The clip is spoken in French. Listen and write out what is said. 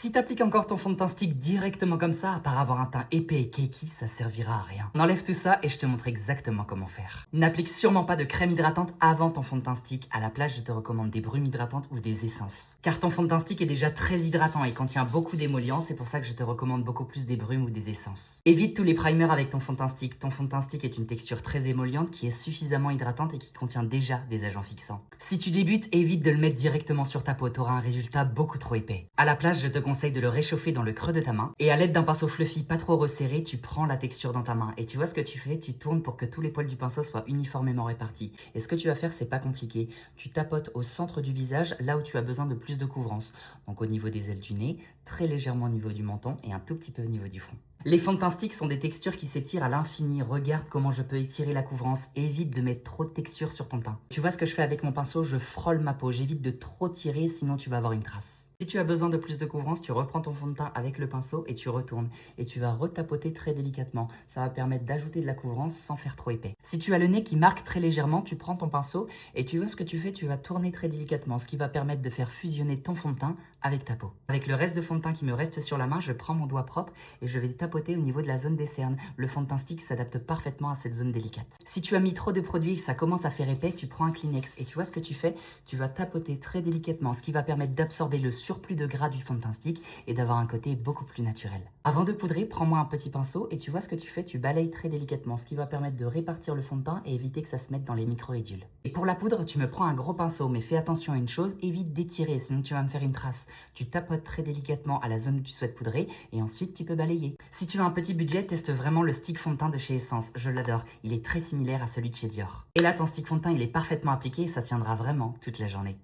Si t'appliques encore ton fond de teint stick directement comme ça, à part avoir un teint épais et cakey, ça servira à rien. On enlève tout ça et je te montre exactement comment faire. N'applique sûrement pas de crème hydratante avant ton fond de teint stick. À la place, je te recommande des brumes hydratantes ou des essences. Car ton fond de teint stick est déjà très hydratant et contient beaucoup d'émollients, c'est pour ça que je te recommande beaucoup plus des brumes ou des essences. Évite tous les primers avec ton fond de teint stick. Ton fond de teint stick est une texture très émolliente qui est suffisamment hydratante et qui contient déjà des agents fixants. Si tu débutes, évite de le mettre directement sur ta peau, t'auras un résultat beaucoup trop épais. À la place, je te conseille de le réchauffer dans le creux de ta main et à l'aide d'un pinceau fluffy pas trop resserré, tu prends la texture dans ta main et tu vois ce que tu fais, tu tournes pour que tous les poils du pinceau soient uniformément répartis. Et ce que tu vas faire, c'est pas compliqué. Tu tapotes au centre du visage, là où tu as besoin de plus de couvrance. Donc au niveau des ailes du nez, très légèrement au niveau du menton et un tout petit peu au niveau du front. Les fonds de teint stick sont des textures qui s'étirent à l'infini. Regarde comment je peux étirer la couvrance. Évite de mettre trop de texture sur ton teint. Tu vois ce que je fais avec mon pinceau? Je frôle ma peau. J'évite de trop tirer, sinon tu vas avoir une trace. Si tu as besoin de plus de couvrance, tu reprends ton fond de teint avec le pinceau et tu retournes. Et tu vas retapoter très délicatement. Ça va permettre d'ajouter de la couvrance sans faire trop épais. Si tu as le nez qui marque très légèrement, tu prends ton pinceau et tu vois ce que tu fais, tu vas tourner très délicatement, ce qui va permettre de faire fusionner ton fond de teint avec ta peau. Avec le reste de fond de teint qui me reste sur la main, je prends mon doigt propre et je vais tapoter au niveau de la zone des cernes. Le fond de teint stick s'adapte parfaitement à cette zone délicate. Si tu as mis trop de produits et que ça commence à faire épais, tu prends un Kleenex et tu vois ce que tu fais, tu vas tapoter très délicatement, ce qui va permettre d'absorber le surplus de gras du fond de teint stick et d'avoir un côté beaucoup plus naturel. Avant de poudrer, prends-moi un petit pinceau et tu vois ce que tu fais, tu balayes très délicatement, ce qui va permettre de répartir le fond de teint et éviter que ça se mette dans les micro-ridules. Et pour la poudre, tu me prends un gros pinceau, mais fais attention à une chose, évite d'étirer, sinon tu vas me faire une trace. Tu tapotes très délicatement à la zone où tu souhaites poudrer et ensuite tu peux balayer. Si tu as un petit budget, teste vraiment le stick fond de teint de chez Essence, je l'adore, il est très similaire à celui de chez Dior. Et là, ton stick fond de teint, il est parfaitement appliqué et ça tiendra vraiment toute la journée.